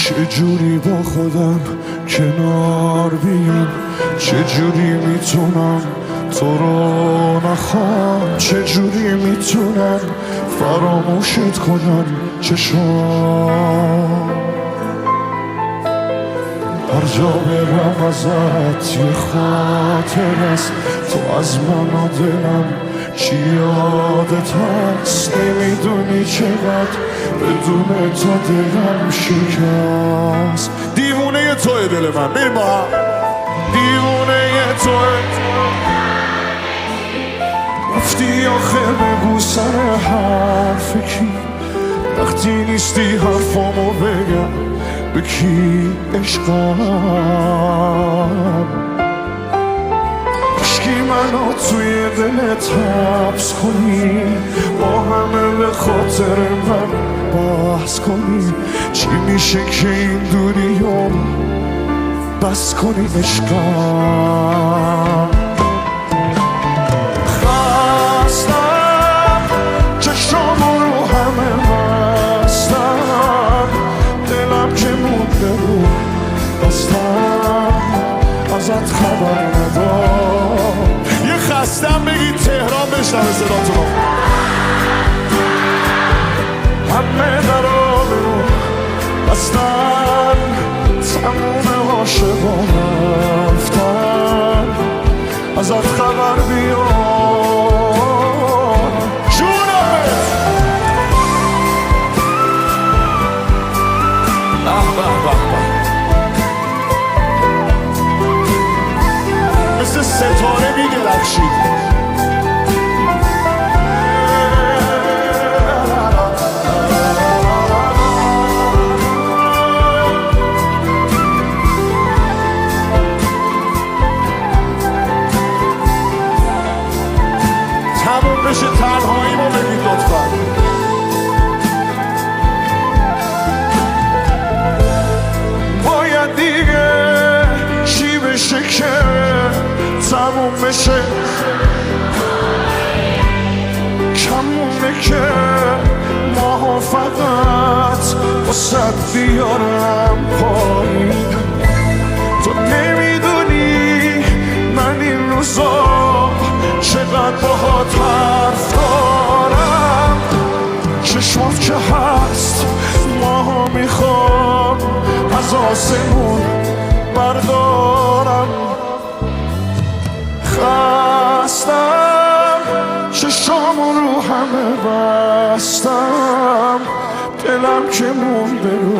چجوری با خودم کنار بیام، چجوری میتونم تو رو نخوام، چجوری میتونم فراموشت کنم چشام. هر جا برم ازت یه خاطر است، تو از من و دلم چی یادت هست. نمیدونی چقدر بدون تو دلم شکست. دیوونه توی دل من، بریم با هم. دیوونه توی رفتی آخه بگو سر حرف کی، وقتی نیستی حرفامو بگم به کی عشقم. کشکی منو توی دلت حبس کنی، با همه به خاطر من بحث کنی. چی میشه که این دوریام بس کنی عشقم. خستم چشامو رو همه بستم، دلم که مونده رو بستم، ازت خبر ندارم. یه خستم بگید تهران بشنوه صداتونو. همه درا رو بستن، تموم عاشقان رفتن، ازت خبر بیار جونمت. مثل ستاره می‌درخشید. تموم بشه تنهایی ما بگید لطفا. باید دیگه چی بشه که تموم بشه، کمونه که ماها فقط واسد بیارم پایین. تو نمیدونی من این روزا چقدر باهات حرف دارم. چشمات که هست ماها میخوام از آسمون بردارم. خستم چشامو رو همه بستم، دلم که مونده رو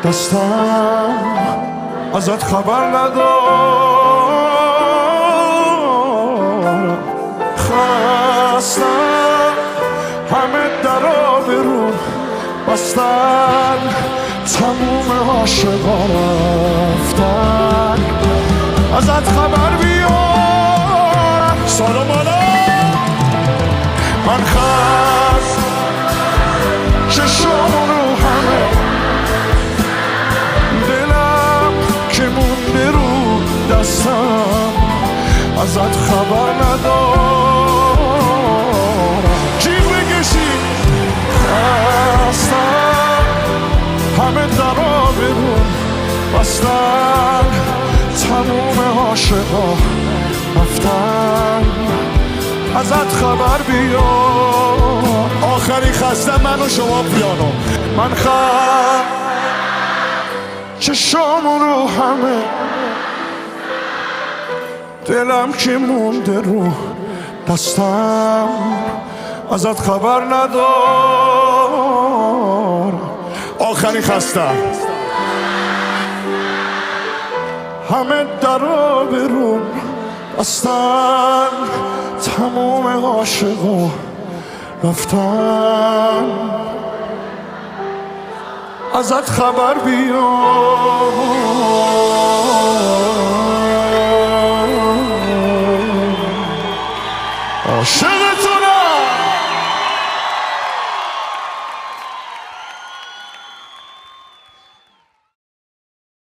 دستم، ازت خبر ندارم. خستم همه درا برو بستن، تموم عاشقا رفتن، ازت خبر بیار. سلام علیکم. من خست چشام رو همه، دلم که مونده رو دستم، ازت خبر ندارم. جیغ بکشی. خستم همه درا برون بستن، تموم عاشقا رفتن، ازت خبر بیار. آخری خستم من و شما پیانو. من چشامو رو همه، دلم که مونده رو دستم، ازت خبر ندارم. آخری خستم همه درا برون بستن، تموم عاشقا رفتن، ازت خبر بیار. عاشقتونم.